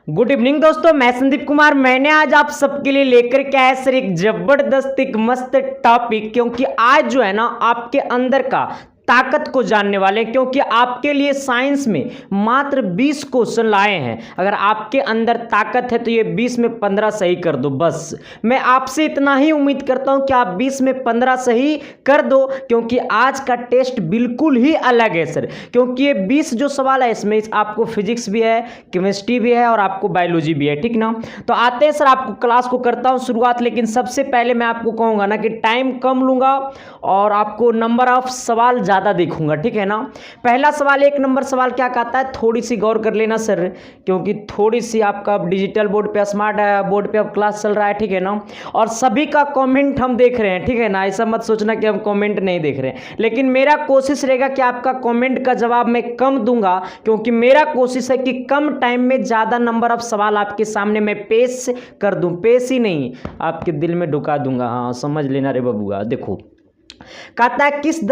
Good evening दोस्तों, मैं संदीप कुमार। मैंने आज आप सबके लिए लेकर के आया सर एक जबरदस्त एक मस्त टॉपिक, क्योंकि आज जो है ना आपके अंदर का ताकत को जानने वाले हैं, क्योंकि आपके लिए साइंस में मात्र 20 क्वेश्चन लाए हैं। अगर आपके अंदर ताकत है तो ये 20 में 15 सही कर दो। बस मैं आपसे इतना ही उम्मीद करता हूं कि आप 20 में 15 सही कर दो, क्योंकि आज का टेस्ट बिल्कुल ही अलग है सर। क्योंकि ये 20 जो सवाल है इसमें आपको फिजिक्स भी है, केमिस्ट्री भी है और आपको बायोलॉजी भी है, ठीक ना। तो आते हैं सर, आपको क्लास को करता हूं शुरुआत। लेकिन सबसे पहले मैं आपको कहूंगा ना कि टाइम कम लूंगा और आपको नंबर ऑफ सवाल ज़्यादा देखूंगा, ठीक है ना। पहला सवाल, 1 नंबर सवाल क्या कहता है, थोड़ी सी गौर कर लेना सर, क्योंकि थोड़ी सी आपका डिजिटल बोर्ड पे, स्मार्ट बोर्ड पे अब क्लास चल रहा है, ठीक है ना। और सभी का कमेंट हम देख रहे हैं, ठीक है ना। ऐसा मत सोचना कि हम कमेंट नहीं देख रहे हैं, लेकिन मेरा कोशिश रहेगा कि आपका कमेंट का जवाब मैं कम दूंगा, क्योंकि मेरा कोशिश है कि कम टाइम में ज़्यादा नंबर ऑफ सवाल आपके सामने मैं पेश कर दूं। पेश ही नहीं, आपके दिल में ढुका दूंगा। हाँ, समझ लेना रे बबुआ। देखो, कहता है किस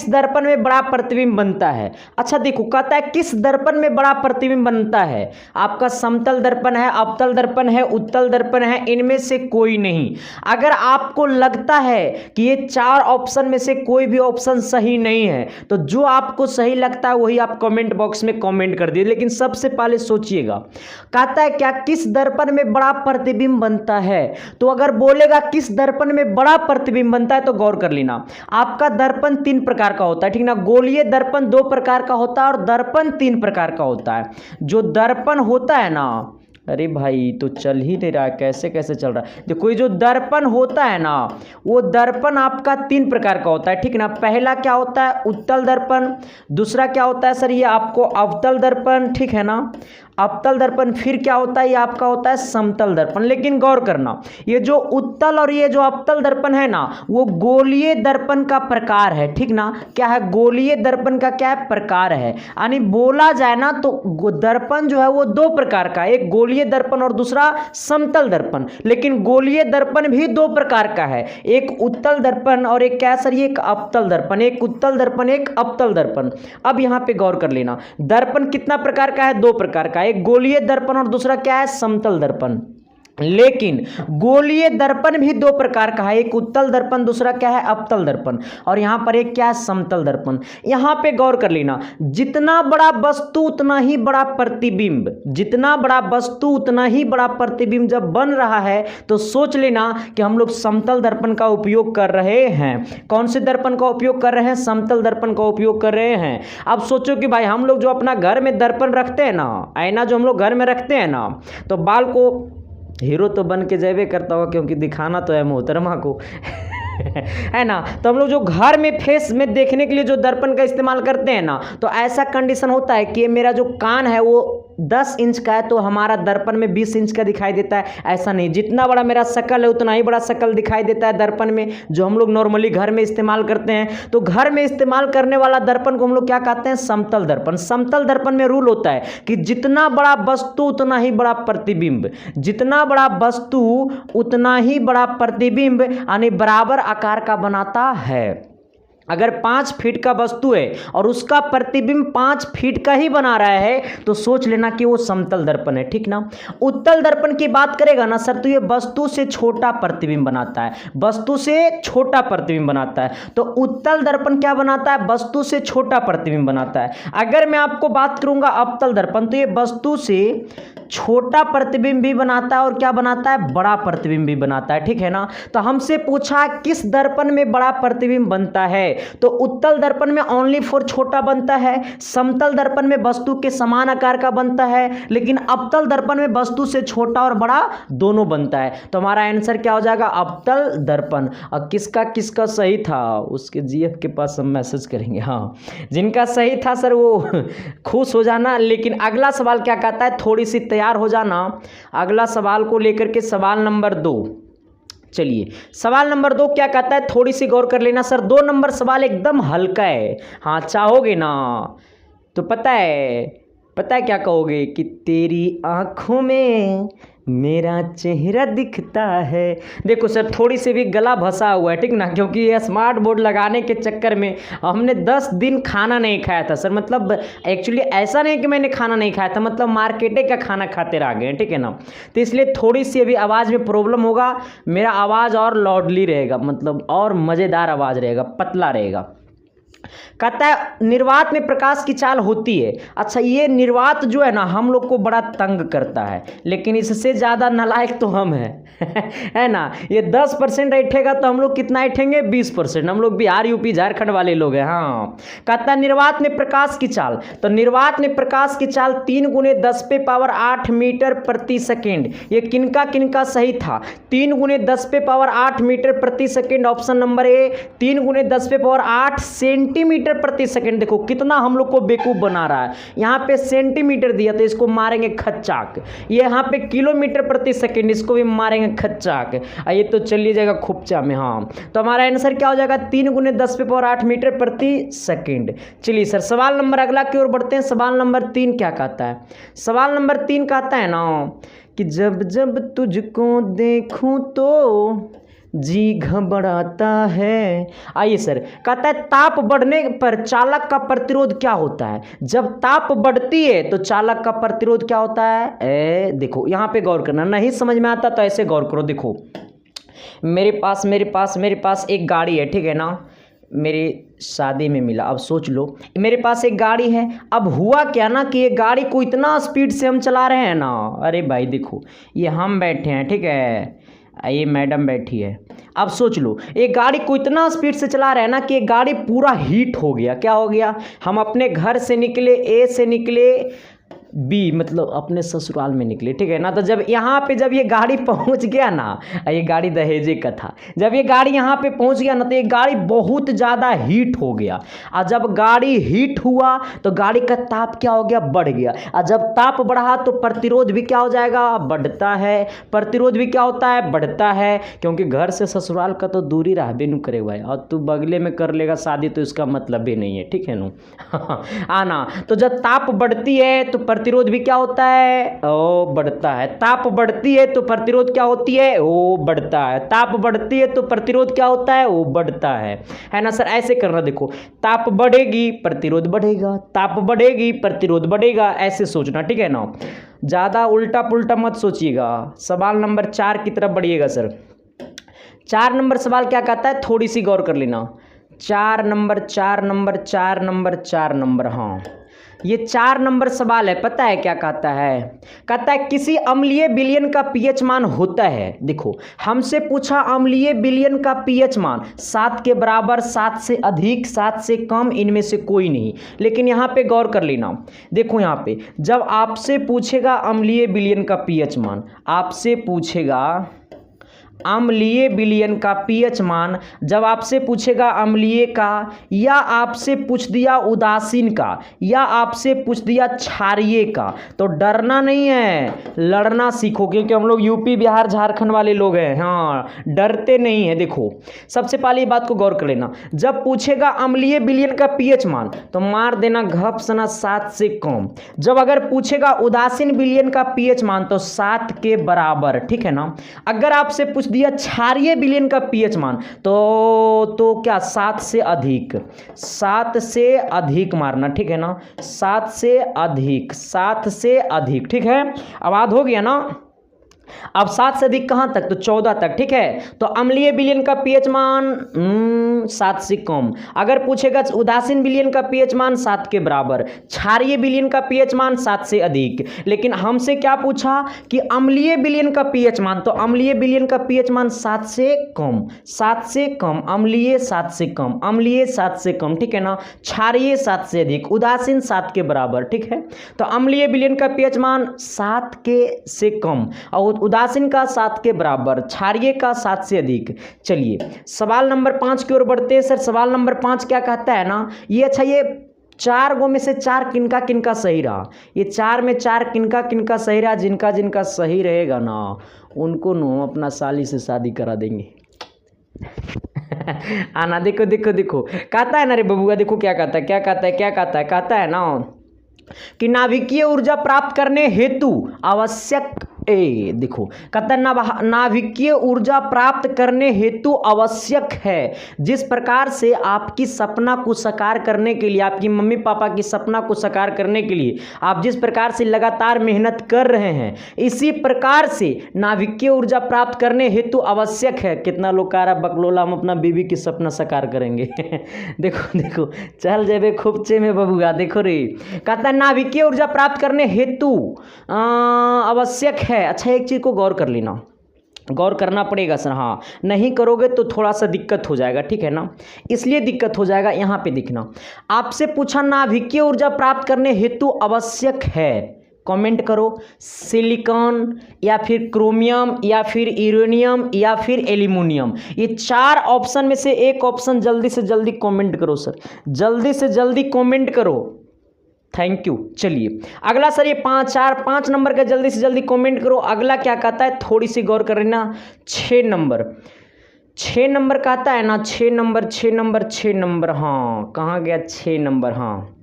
दर्पण में बड़ा प्रतिबिंब बनता है। अच्छा देखो, कहता है किस दर्पण में बड़ा प्रतिबिंब बनता है। आपका समतल दर्पण है, अवतल दर्पण है, उत्तल दर्पण है, इनमें से कोई नहीं। अगर आपको लगता है कि ये 4 ऑप्शन में से कोई भी ऑप्शन सही नहीं है, तो जो आपको सही लगता है वही आप कमेंट बॉक्स में कमेंट कर दिए। लेकिन सबसे पहले सोचिएगा, कहता है क्या किस दर्पण में बड़ा प्रतिबिंब बनता है। तो अगर बोलेगा किस दर्पण में बड़ा प्रतिबिंब बनता है तो गौर कर लेना, आपका दर्पण 3 प्रकार का होता है, ठीक ना। गोलीय दर्पण 2 प्रकार का होता है और दर्पण 3 प्रकार का होता है। जो दर्पण होता है ना, अरे भाई तो चल ही नहीं रहा, कैसे कैसे चल रहा है। देखो, ये जो दर्पण होता है ना, वो दर्पण आपका 3 प्रकार का होता है, ठीक ना। पहला क्या होता है, उत्तल दर्पण। दूसरा क्या होता है सर, ये आपको अवतल दर्पण, ठीक है ना, अवतल दर्पण। फिर क्या होता है, ये आपका होता है समतल दर्पण। लेकिन गौर करना, ये जो उत्तल और ये जो अवतल दर्पण है ना, वो गोलीय दर्पण का प्रकार है, ठीक ना। क्या है, गोलीय दर्पण का क्या है, प्रकार है। यानी बोला जाए ना तो दर्पण जो है वो 2 प्रकार का, एक गोलीय दर्पण और दूसरा समतल दर्पण। लेकिन गोलीय दर्पण भी 2 प्रकार का है, एक उत्तल दर्पण और एक क्या सर, ये एक अवतल दर्पण। एक उत्तल दर्पण, एक अवतल दर्पण। अब यहां पे गौर कर लेना, दर्पण कितना प्रकार का है, 2 प्रकार का, एक गोलीय दर्पण और दूसरा क्या है, समतल दर्पण। लेकिन गोलीय दर्पण भी 2 प्रकार का है, एक उत्तल दर्पण, दूसरा क्या है, अवतल दर्पण। और यहां पर एक क्या है, समतल दर्पण। यहां पे गौर कर लेना, जितना बड़ा वस्तु उतना ही बड़ा प्रतिबिंब, जितना बड़ा वस्तु उतना ही बड़ा प्रतिबिंब जब बन रहा है तो सोच लेना कि हम लोग समतल दर्पण का उपयोग कर रहे हैं। कौन से दर्पण का उपयोग कर रहे हैं, समतल दर्पण का उपयोग कर रहे हैं। अब सोचो कि भाई हम लोग जो अपना घर में दर्पण रखते हैं ना, आईना जो हम लोग घर में रखते हैं ना, तो बाल को हीरो तो बन के जैवे करता होगा, क्योंकि दिखाना तो है मोहतरमा को है ना। तो हम लोग जो घर में फेस में देखने के लिए जो दर्पण का इस्तेमाल करते हैं ना, तो ऐसा कंडीशन होता है कि मेरा जो कान है वो 10 इंच का है तो हमारा दर्पण में 20 इंच का दिखाई देता है। ऐसा नहीं, जितना बड़ा मेरा शकल है उतना ही बड़ा शकल दिखाई देता है दर्पण में, जो हम लोग नॉर्मली घर में इस्तेमाल करते हैं। तो घर में इस्तेमाल करने वाला दर्पण को हम लोग क्या कहते हैं, समतल दर्पण। समतल दर्पण में रूल होता है कि जितना बड़ा वस्तु उतना ही बड़ा प्रतिबिंब, जितना बड़ा वस्तु उतना ही बड़ा प्रतिबिंब, यानी बराबर आकार का बनाता है। अगर 5 फीट का वस्तु है और उसका प्रतिबिंब 5 फीट का ही बना रहा है तो सोच लेना कि वो समतल दर्पण है, ठीक ना। उत्तल दर्पण की बात करेगा ना सर, तो ये वस्तु से छोटा प्रतिबिंब बनाता है, वस्तु से छोटा प्रतिबिंब बनाता है। तो उत्तल दर्पण क्या बनाता है, वस्तु से छोटा प्रतिबिंब बनाता है। अगर मैं आपको बात करूंगा अवतल दर्पण, तो ये वस्तु से छोटा प्रतिबिंब भी बनाता है और क्या बनाता है, बड़ा प्रतिबिंब भी बनाता है, ठीक है ना। तो हमसे पूछा किस दर्पण में बड़ा प्रतिबिंब बनता है, तो उत्तल दर्पण में ओनली फॉर छोटा बनता है, समतल दर्पण में वस्तु के समान आकार का बनता है, लेकिन अवतल दर्पण में वस्तु से छोटा और बड़ा दोनों बनता है। तो हमारा आंसर क्या हो जाएगा, अवतल दर्पण। और किसका किसका सही था उसके जीएफ के पास हम मैसेज करेंगे। हाँ, जिनका सही था सर वो खुश हो जाना। लेकिन अगला सवाल क्या कहता है, थोड़ी सी तैयार हो जाना अगला सवाल को लेकर के। सवाल नंबर 2, चलिए सवाल नंबर 2 क्या कहता है, थोड़ी सी गौर कर लेना सर। 2 नंबर सवाल एकदम हल्का है। हाँ, चाहोगे ना तो पता है क्या कहोगे कि तेरी आंखों में मेरा चेहरा दिखता है। देखो सर, थोड़ी सी भी गला फंसा हुआ है, ठीक ना, क्योंकि ये स्मार्ट बोर्ड लगाने के चक्कर में हमने 10 दिन खाना नहीं खाया था सर। मतलब एक्चुअली ऐसा नहीं कि मैंने खाना नहीं खाया था, मतलब मार्केटे का खाना खाते रह गए, ठीक है ना। तो इसलिए थोड़ी सी अभी आवाज़ में प्रॉब्लम होगा। मेरा आवाज़ और लाउडली रहेगा, मतलब और मज़ेदार आवाज़ रहेगा, पतला रहेगा। कहता है निर्वात में प्रकाश की चाल होती है। अच्छा, ये निर्वात जो है ना हम लोग को बड़ा तंग करता है, लेकिन इससे ज़्यादा नालायक तो हम हैं है ना। ये 10% ऐठेगा तो हम लोग कितना ऐठेंगे? 20%। हम लोग बिहार, यूपी, झारखंड वाले लोग हैं। हाँ, कहता है निर्वात में प्रकाश की चाल। तो निर्वात में प्रकाश की चाल 3 × 10⁸ मीटर प्रति सेकेंड। ये किनका किनका सही था? 3 × 10⁸ मीटर प्रति second, option number A. 3 × 10⁸ centimetre प्रति सेकंड। देखो कितना हम लोग को बेवकूफ बना रहा है। यहाँ पे सेंटीमीटर दिया तो इसको मारेंगे खच्चाक। ये यहाँ पे किलोमीटर प्रति सेकंड, इसको भी मारेंगे खच्चाक। ये तो चलिए जाएगा खुपचा में। हाँ, तो हमारा आंसर क्या हो जाएगा? 3 × 10⁸ मीटर प्रति सेकंड। चलिए सर, सवाल नंबर अगला की ओर बढ़ते हैं। सवाल नंबर 3 क्या कहता है? सवाल नंबर 3 कहता है ना कि जब जब तुझको देखूं तो जी घबराता है। आइए सर, कहता है ताप बढ़ने पर चालक का प्रतिरोध क्या होता है? जब ताप बढ़ती है तो चालक का प्रतिरोध क्या होता है? देखो यहाँ पे गौर करना, नहीं समझ में आता तो ऐसे गौर करो। देखो मेरे पास एक गाड़ी है, ठीक है ना, मेरी शादी में मिला। अब सोच लो, मेरे पास एक गाड़ी है। अब हुआ क्या ना कि ये गाड़ी को इतना स्पीड से हम चला रहे हैं ना, अरे भाई देखो ये हम बैठे हैं, ठीक है, ये मैडम बैठी है। अब सोच लो, एक गाड़ी को इतना स्पीड से चला रहे हैं ना कि एक गाड़ी पूरा हीट हो गया। क्या हो गया? हम अपने घर से निकले, ए से निकले, बी मतलब अपने ससुराल में निकले, ठीक है ना। तो जब यहाँ पे जब ये गाड़ी पहुँच गया ना, ये गाड़ी दहेजे का था, जब ये गाड़ी यहाँ पे पहुँच गया ना तो ये गाड़ी बहुत ज़्यादा हीट हो गया। और जब गाड़ी हीट हुआ तो गाड़ी का ताप क्या हो गया? बढ़ गया। और जब ताप बढ़ा तो प्रतिरोध भी क्या हो जाएगा? बढ़ता है। प्रतिरोध भी क्या होता है? बढ़ता है, क्योंकि घर से ससुराल का तो दूरी रहबे नहीं करे भाई। और तू बगले में कर लेगा शादी तो इसका मतलब ही नहीं है, ठीक है ना आना। तो जब ताप बढ़ती है तो प्रतिरोध भी क्या होता है? ओ बढ़ता है। ताप बढ़ती है तो प्रतिरोध क्या होती है? ओ बढ़ता है। ताप बढ़ती है तो प्रतिरोध क्या होता है? ओ बढ़ता है ना सर। ऐसे करना, देखो ताप बढ़ेगी प्रतिरोध बढ़ेगा, ताप बढ़ेगी प्रतिरोध बढ़ेगा, ऐसे सोचना, ठीक है ना। ज़्यादा उल्टा पुल्टा मत सोचिएगा। सवाल नंबर 4 की तरफ बढ़िएगा सर। 4 नंबर सवाल क्या कहता है? थोड़ी सी गौर कर लेना। 4 नंबर, हाँ ये 4 नंबर सवाल है। पता है क्या कहता है? कहता है किसी अम्लीय विलयन का पीएच मान होता है। देखो हमसे पूछा अम्लीय विलयन का पीएच मान 7 के बराबर, 7 से अधिक, 7 से कम, इनमें से कोई नहीं। लेकिन यहाँ पे गौर कर लेना। देखो यहाँ पे जब आपसे पूछेगा अम्लीय विलयन का पीएच मान, आपसे पूछेगा अम्लीय विलयन का पीएच मान, जब आपसे पूछेगा अम्लीय का, या आपसे पूछ दिया उदासीन का, या आपसे पूछ दिया क्षारीय का, तो डरना नहीं है, लड़ना सीखो, क्योंकि हम लोग यूपी, बिहार, झारखंड वाले लोग हैं। हाँ, डरते नहीं है। देखो सबसे पहले ये बात को गौर कर लेना। जब पूछेगा अम्लीय विलयन का पीएच मान तो मार देना घपसना 7 से कम। जब अगर पूछेगा उदासीन विलयन का पीएच मान तो 7 के बराबर, ठीक है ना। अगर आपसे पूछ दिया क्षारीय विलयन का पीएच मान तो क्या 7 से अधिक, 7 से अधिक मारना, ठीक है ना। 7 से अधिक, 7 से अधिक, ठीक है। आवाज हो गया ना। अब 7 से अधिक कहां तक? तो 14 तक, ठीक है। तो अम्लीय विलयन का पीएच मान 7 से कम। अगर पूछेगा उदासीन विलयन का पीएच मान 7 के बराबर, क्षारीय विलयन का पीएच मान 7 से अधिक। लेकिन हमसे क्या पूछा कि अम्लीय विलयन का पीएच मान, तो अम्लीय विलयन का पीएच मान 7 से कम, 7 से कम, अम्लीय 7 से कम, अम्लीय 7 से कम, ठीक है ना। क्षारीय 7 से अधिक, उदासीन 7 के बराबर, ठीक है। तो अम्लीय विलयन का पीएच मान 7 के से कम और उदासीन का 7 के बराबर, क्षारीय का 7 से अधिक। चलिए सवाल नंबर 5 की ओर बढ़ते हैं सर। सवाल नंबर 5 क्या कहता है ना, ये अच्छा ये 4 गो में से 4 किनका किनका सही रहा? ये 4 में 4 किनका किनका सही रहा? जिनका जिनका सही रहेगा ना उनको नो अपना साली से शादी करा देंगे आना। देखो देखो देखो कहता है ना रे बबुआ, देखो क्या कहता है, क्या कहता है, क्या कहता है? कहता है ना कि नाभिकीय ऊर्जा प्राप्त करने हेतु आवश्यक ए देखो कहता है नाभिकीय ऊर्जा प्राप्त करने हेतु आवश्यक है। जिस प्रकार से आपकी सपना को साकार करने के लिए, आपकी मम्मी पापा की सपना को साकार करने के लिए आप जिस प्रकार से लगातार मेहनत कर रहे हैं, इसी प्रकार से नाभिकीय ऊर्जा प्राप्त करने हेतु आवश्यक है। कितना लोग कह रहा बकलोला हम अपना बीवी की सपना साकार करेंगे देखो देखो चल जेबे खूबचे में बबुआ। देखो रे कहता है नाभिकीय ऊर्जा प्राप्त करने हेतु आवश्यक है। अच्छा एक चीज़ को गौर कर लेना, गौर करना पड़ेगा सर। हाँ नहीं करोगे तो थोड़ा सा दिक्कत हो जाएगा, ठीक है ना, इसलिए दिक्कत हो जाएगा। यहाँ पे देखना, आपसे पूछा नाभिकीय ऊर्जा प्राप्त करने हेतु आवश्यक है, कमेंट करो सिलिकॉन या फिर क्रोमियम या फिर यूरेनियम या फिर एल्यूमिनियम। ये 4 ऑप्शन में से एक ऑप्शन जल्दी से जल्दी कमेंट करो सर, जल्दी से जल्दी कमेंट करो। Thank you. चलिए अगला सर, ये 5 नंबर का जल्दी से जल्दी कमेंट करो। अगला क्या कहता है, थोड़ी सी गौर कर लेना। 6 नंबर कहता है ना, 6 नंबर। हाँ कहाँ गया 6 नंबर। हाँ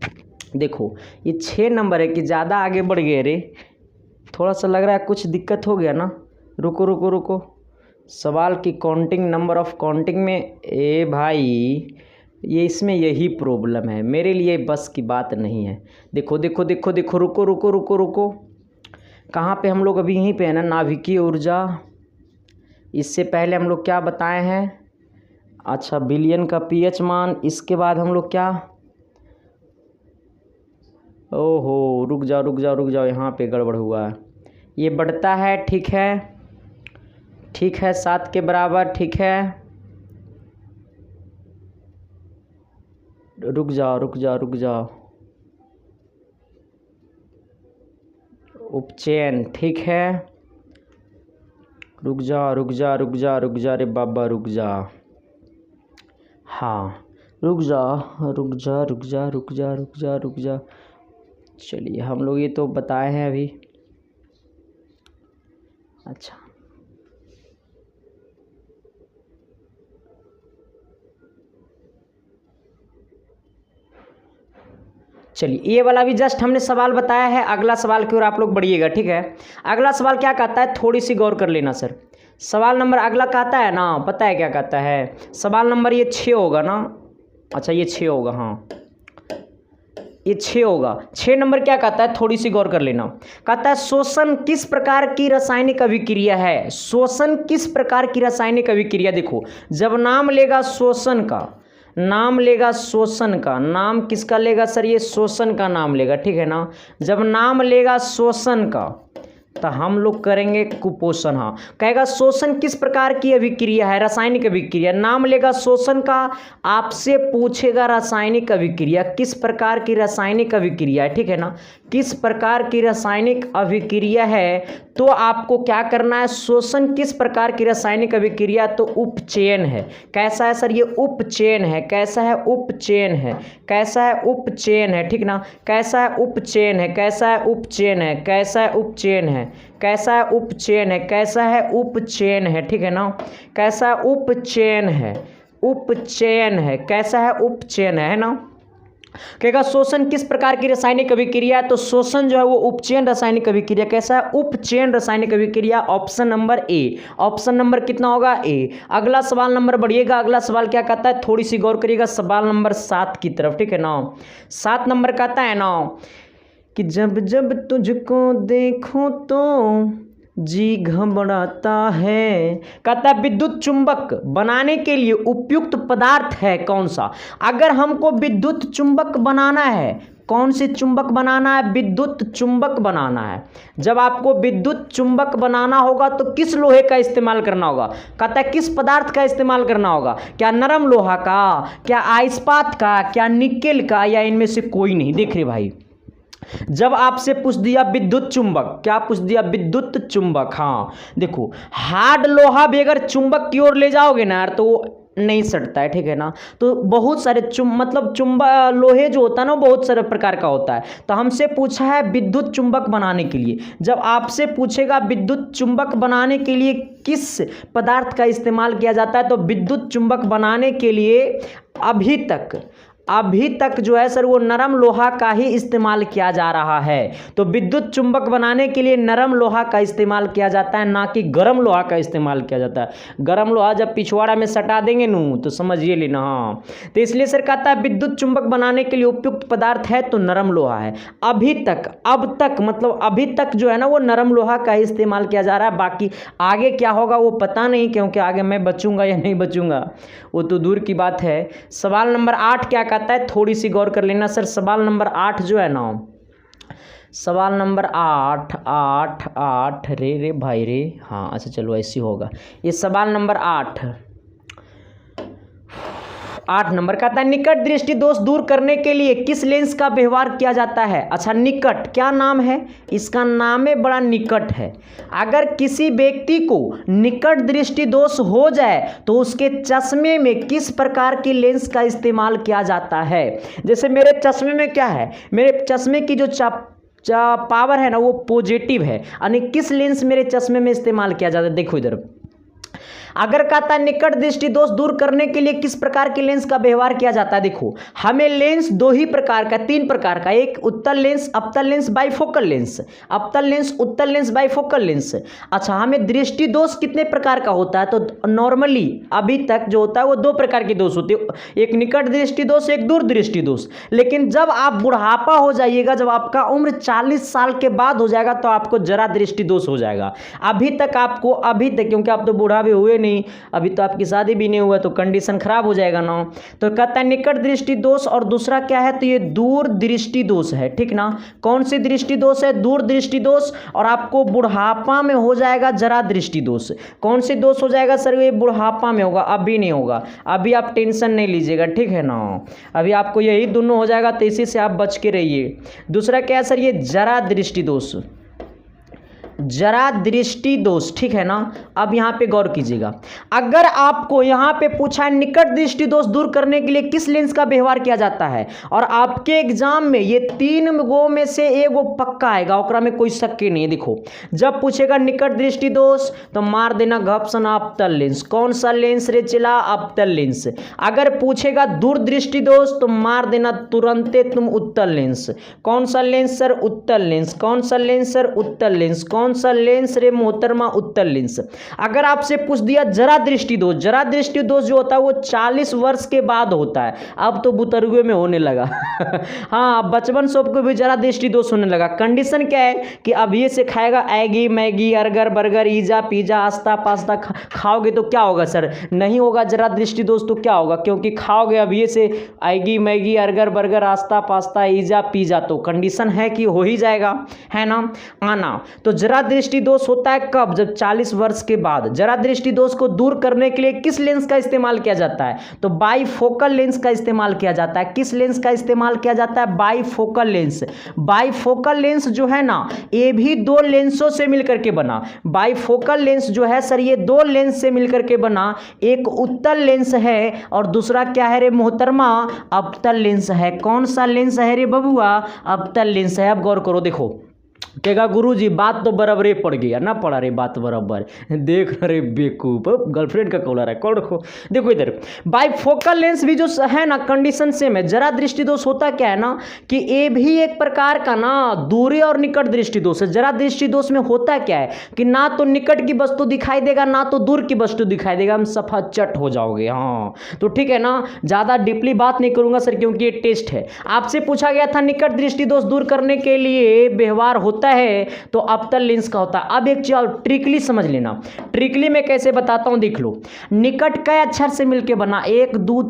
देखो ये 6 नंबर है कि ज़्यादा आगे बढ़ गए रे, थोड़ा सा लग रहा है कुछ दिक्कत हो गया ना। रुको सवाल की काउंटिंग, नंबर ऑफ काउंटिंग में, ए भाई ये इसमें यही प्रॉब्लम है, मेरे लिए बस की बात नहीं है। देखो रुको कहाँ पे हम लोग अभी यहीं पे है ना, नाभिकीय ऊर्जा। इससे पहले हम लोग क्या बताए हैं, अच्छा बिलियन का पीएच मान। इसके बाद हम लोग क्या, ओहो रुक जाओ यहाँ पे गड़बड़ हुआ है। ये बढ़ता है, ठीक है 7 के बराबर, ठीक है। रुक जाओ उपचयन, ठीक है। रुक जा रे बाबा रुक जा। हाँ रुक जा। चलिए हम लोग ये तो बताए हैं अभी। अच्छा चलिए ये वाला भी जस्ट हमने सवाल बताया है। अगला सवाल की ओर आप लोग बढ़िएगा, ठीक है। अगला सवाल क्या कहता है, थोड़ी सी गौर कर लेना सर। सवाल नंबर अगला कहता है ना, पता है क्या कहता है, सवाल नंबर ये 6 होगा ना। अच्छा ये 6 होगा, हाँ ये 6 होगा। 6 नंबर क्या कहता है, थोड़ी सी गौर कर लेना। कहता है शोषण किस प्रकार की रासायनिक अभिक्रिया है। शोषण किस प्रकार की रासायनिक अभिक्रिया। देखो जब नाम लेगा शोषण का, नाम किसका लेगा सर, ये शोषण का नाम लेगा, ठीक है ना। जब नाम लेगा शोषण का तो हम लोग करेंगे कुपोषण। हाँ कहेगा शोषण किस प्रकार की अभिक्रिया है, रासायनिक अभिक्रिया। नाम लेगा शोषण का, आपसे पूछेगा रासायनिक अभिक्रिया किस प्रकार की रासायनिक अभिक्रिया है, ठीक है ना, किस प्रकार की रासायनिक अभिक्रिया है। तो आपको क्या करना है, शोषण किस प्रकार की रासायनिक अभिक्रिया, तो उपचयन है। कैसा है सर, ये उपचयन है। कैसा है, उपचयन है। कैसा है, उपचयन है, ठीक ना। कैसा है, उपचयन है। कैसा है, उपचयन है। कैसा है, उपचयन है। कैसा है, उपचयन है। कैसा है, उपचयन है, ठीक है ना। कैसा है, उपचयन है। उपचयन है। कैसा है, उपचयन है ना। कहेगा शोषण किस प्रकार की रासायनिक अभिक्रिया है, तो शोषण जो है वो उपचयन रासायनिक अभिक्रिया। कैसा है, उपचयन रासायनिक अभिक्रिया। Option number A. Option number कितना होगा, ए। अगला सवाल नंबर बढ़िएगा। अगला सवाल क्या कहता है, थोड़ी सी गौर करिएगा, सवाल नंबर 7 की तरफ, ठीक है ना। 7 नंबर कहता है ना कि जब जब तुझको देखो तो जी घबराता है। कहता है विद्युत चुंबक बनाने के लिए उपयुक्त पदार्थ है कौन सा। अगर हमको विद्युत चुंबक बनाना है, कौन से चुंबक बनाना है, विद्युत चुंबक बनाना है। जब आपको विद्युत चुंबक बनाना होगा तो किस लोहे का इस्तेमाल करना होगा। कहता है किस पदार्थ का इस्तेमाल करना होगा, क्या नरम लोहा का, क्या इस्पात का, क्या निकेल का, या इनमें से कोई नहीं। देख रहे भाई, जब आपसे पूछ दिया विद्युत चुंबक, क्या पूछ दिया, विद्युत चुंबक। हाँ देखो हार्ड लोहा भी अगर चुंबक की ओर ले जाओगे ना यार तो वो नहीं सटता है, ठीक है ना। तो बहुत सारे लोहे जो होता है ना बहुत सारे प्रकार का होता है। तो हमसे पूछा है विद्युत चुंबक बनाने के लिए। जब आपसे पूछेगा विद्युत चुंबक बनाने के लिए किस पदार्थ का इस्तेमाल किया जाता है, तो विद्युत चुंबक बनाने के लिए अभी तक जो है सर वो नरम लोहा का ही इस्तेमाल किया जा रहा है। तो विद्युत चुंबक बनाने के लिए नरम लोहा का इस्तेमाल किया जाता है, ना कि गर्म लोहा का इस्तेमाल किया जाता है। गर्म लोहा जब पिछवाड़ा में सटा देंगे नू तो समझिए लेना। हाँ, तो इसलिए सर कहता है विद्युत चुंबक बनाने के लिए उपयुक्त पदार्थ है तो नरम लोहा है। अभी तक, अब तक मतलब अभी तक जो है ना वो नरम लोहा का ही इस्तेमाल किया जा रहा है। बाकी आगे क्या होगा वो पता नहीं, क्योंकि आगे मैं बचूंगा या नहीं बचूंगा वो तो दूर की बात है। सवाल नंबर 8 क्या कहता है, थोड़ी सी गौर कर लेना सर। सवाल नंबर 8 जो है ना, सवाल नंबर 8 रे भाई रे, हाँ अच्छा चलो ऐसे होगा। ये सवाल नंबर 8 नंबर का था, निकट दृष्टि दोष दूर करने के लिए किस लेंस का व्यवहार किया जाता है। अच्छा, निकट क्या नाम है, इसका नाम है बड़ा निकट है। अगर किसी व्यक्ति को निकट दृष्टि दोष हो जाए तो उसके चश्मे में किस प्रकार की लेंस का इस्तेमाल किया जाता है। जैसे मेरे चश्मे में क्या है, मेरे चश्मे की जो पावर है ना वो पॉजिटिव है, यानी किस लेंस मेरे चश्मे में इस्तेमाल किया जाता है। देखो इधर, अगर कहता है निकट दृष्टि दोष दूर करने के लिए किस प्रकार के लेंस का व्यवहार किया जाता है। देखो हमें लेंस दो ही प्रकार का, 3 प्रकार का, एक उत्तल लेंस, अवतल लेंस, बाइफोकल लेंस। अवतल लेंस, उत्तल लेंस, बाइफोकल लेंस। अच्छा, हमें दृष्टि दोष कितने प्रकार का होता है, तो नॉर्मली अभी तक जो होता है वो 2 प्रकार के दोष होते हैं, एक निकट दृष्टि दोष, एक दूर दृष्टि दोष। लेकिन जब आप बुढ़ापा हो जाइएगा, जब आपका उम्र 40 साल के बाद हो जाएगा तो आपको जरा दृष्टि दोष हो जाएगा। अभी तक आपको, अभी तक क्योंकि आप तो बूढ़ा भी हुए नहीं, अभी तो आपकी शादी भी नहीं हुआ तो कंडीशन खराब हो जाएगा ना। तो कहता है निकट दृष्टि दोष और दूसरा क्या है, तो ये दूर दृष्टि दोष है, ठीक ना। कौन सी दृष्टि दोष है, दूर दृष्टि दोष। और आपको बुढ़ापा में हो जाएगा जरा दृष्टि दोष। कौन सी दोष हो जाएगा सर, ये बुढ़ापा में होगा, अभी नहीं होगा। अभी आप टेंशन नहीं लीजिएगा, ठीक है ना। अभी आपको यही दोनों हो जाएगा, तो इसी से आप बच के रहिए। दूसरा क्या है सर, ये जरा दृष्टि दोष, जरा दृष्टि दोष, ठीक है ना। अब यहां पे गौर कीजिएगा, अगर आपको यहां पे पूछा है निकट दृष्टि दोष दूर करने के लिए किस लेंस का व्यवहार किया जाता है, और आपके एग्जाम में ये 3 गो में से एगो पक्का आएगा, ओकरा में कोई शक ही नहीं है। देखो जब पूछेगा निकट दृष्टि दोष तो मार देना घपसन अवतल लेंस। कौन सा लेंस रे चिला, अवतल लेंस। अगर पूछेगा दूर दृष्टि दोष तो मार देना तुरंते तुम उत्तल लेंस। कौन सा लेंस सर, उत्तल लेंस। कौन सा लेंस सर, उत्तल लेंस। कौन सा लेंस रे मोहतरमा, उत्तल लेंस। अगर आपसे पूछ दिया जरा दृष्टि दोष, जरा दृष्टि दोष जो होता है वो 40 वर्ष के बाद होता है, अब तो बुतरुए में होने लगा। हाँ, बचपन सबको भी जरा दृष्टि दोष होने लगा। कंडीशन क्या है कि अब ये से खाएगा एगी मैगी अर्गर बर्गर ईजा पिज्जा आस्ता पास्ता खाओगे तो क्या होगा सर, नहीं होगा जरा दृष्टि दोष, तो क्या होगा, क्योंकि खाओगे अब ये से एगी मैगी अर्गर बर्गर आस्ता पास्ता ईजा पिज्जा, तो कंडीशन है कि हो ही जाएगा, है ना। आना तो जरा दृष्टि दोष होता है कब, जब 40 वर्ष के बाद। जरा दृष्टि दोष को दूर करने के लिए किस लेंस का इस्तेमाल किया जाता है, तो बाइफोकल लेंस का इस्तेमाल किया जाता है। किस लेंस का इस्तेमाल किया जाता है, बाइफोकल लेंस। बाइफोकल लेंस जो है ना ये भी 2 लेंसों से मिलकर के बना। बाइफोकल लेंस जो है सर ये 2 लेंस से मिलकर के बना, एक उत्तल लेंस है और दूसरा क्या है रे मोहतरमा, अवतल लेंस है। कौन सा लेंस है रे बबुआ, अवतल लेंस है। अब गौर करो, देखो कहेगा गुरुजी बात तो बराबर ही पड़ गया ना, पड़ा रे बात बराबर, देख रे बेवकूफ, गर्लफ्रेंड का कॉलर है, कौन रखो। देखो इधर बाइफोकल लेंस भी जो है ना कंडीशन सेम है। जरा दृष्टि दोष होता क्या है ना कि ये भी एक प्रकार का ना दूरी और निकट दृष्टि दोष है। जरा दृष्टि दोष में होता क्या है कि ना तो निकट की वस्तु दिखाई देगा ना तो दूर की वस्तु दिखाई देगा, हम सफा चट हो जाओगे। हाँ तो ठीक है ना, ज्यादा डीपली बात नहीं करूंगा सर क्योंकि ये टेस्ट है। आपसे पूछा गया था निकट दृष्टि दोष दूर करने के लिए व्यवहार होता है तो अवतल लेंस का होता है। अब एक चीज ट्रिकली समझ लेना, ट्रिकली में कैसे बताता हूं, देख लो। निकट कई अक्षर से मिलके बना, 1 2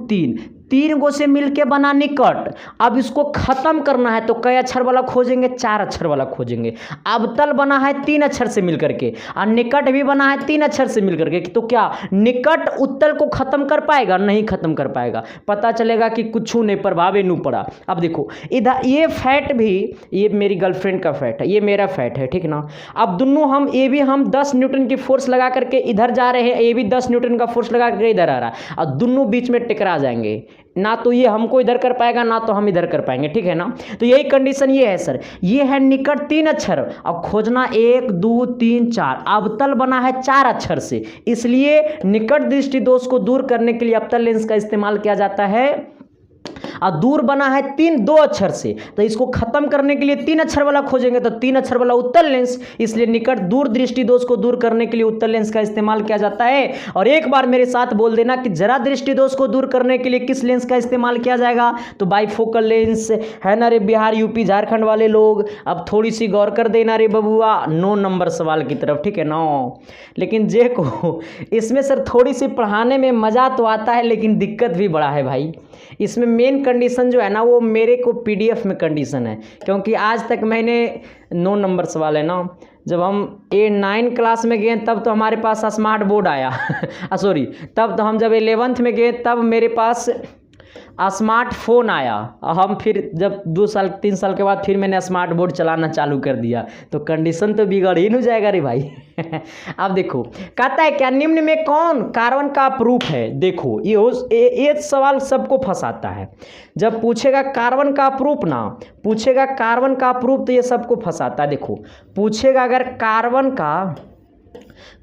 3 गो से मिलके बना निकट। अब इसको खत्म करना है तो कई अक्षर वाला खोजेंगे, 4 अक्षर वाला खोजेंगे। अवतल बना है 3 अक्षर से मिलकर के और निकट भी बना है 3 अक्षर से मिलकर के, तो क्या निकट उत्तल को खत्म कर पाएगा, नहीं खत्म कर पाएगा। पता चलेगा कि कुछ नहीं प्रभाव नहीं पड़ा। अब देखो इधर ये फैट भी, ये मेरी गर्लफ्रेंड का फैट है, ये मेरा फैट है, ठीक ना। अब दोनों हम, ये भी हम 10 न्यूटन की फोर्स लगा करके इधर जा रहे हैं, ये भी 10 न्यूटन का फोर्स लगा करके इधर आ रहा है और दोनों बीच में टकरा जाएंगे, ना तो ये हमको इधर कर पाएगा ना तो हम इधर कर पाएंगे, ठीक है ना। तो यही कंडीशन ये है सर, ये है निकट 3 अक्षर, अब खोजना 1 2 3 4, अवतल बना है 4 अक्षर से, इसलिए निकट दृष्टि दोष को दूर करने के लिए अवतल लेंस का इस्तेमाल किया जाता है। और दूर बना है दो अक्षर से, तो इसको खत्म करने के लिए 3 अक्षर वाला खोजेंगे, तो 3 अक्षर वाला उत्तल लेंस, इसलिए निकट दूर दृष्टि दोष को दूर करने के लिए उत्तल लेंस का इस्तेमाल किया जाता है। और एक बार मेरे साथ बोल देना कि जरा दृष्टि दोष को दूर करने के लिए किस लेंस का इस्तेमाल किया जाएगा, तो बाइफोकल लेंस है ना रे बिहार यूपी झारखंड वाले लोग। अब थोड़ी सी गौर कर देना रे बबुआ 9 नंबर सवाल की तरफ, ठीक है ना। लेकिन जे को इसमें सर थोड़ी सी पढ़ाने में मज़ा तो आता है, लेकिन दिक्कत भी बड़ा है भाई। इसमें मेन कंडीशन जो है ना वो मेरे को पीडीएफ में कंडीशन है, क्योंकि आज तक मैंने 9 नंबर सवाल है ना, जब हम 9 क्लास में गए तब तो हमारे पास स्मार्ट बोर्ड आया सॉरी, तब तो हम जब 11th में गए तब मेरे पास स्मार्टफोन आया। हम फिर जब 2 साल 3 साल के बाद फिर मैंने स्मार्ट बोर्ड चलाना चालू कर दिया, तो कंडीशन तो बिगड़ ही नहीं जाएगा रे भाई अब देखो कहता है क्या निम्न में कौन कार्बन का अपरूप है। देखो ये सवाल सबको फंसाता है। जब पूछेगा कार्बन का अपरूप ना, पूछेगा कार्बन का अपरूप, तो ये सबको फंसाता है। देखो पूछेगा अगर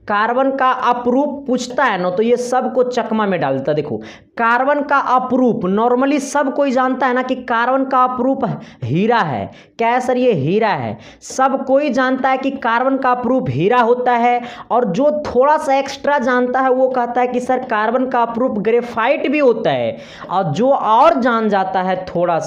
कार्बन का अपरूप पूछता है ना, तो ये सबको चकमा में डालता है। देखो कार्बन का अपरूप नॉर्मली सब कोई जानता है ना कि कार्बन का अपरूप हीरा है। क्या है सर? ये हीरा है। सब कोई जानता है कि कार्बन का अपरूप हीरा होता है। और जो थोड़ा सा एक्स्ट्रा जानता है वो कहता है कि सर कार्बन का अपरूप ग्रेफाइट भी होता है। और जो और जान जाता है थोड़ा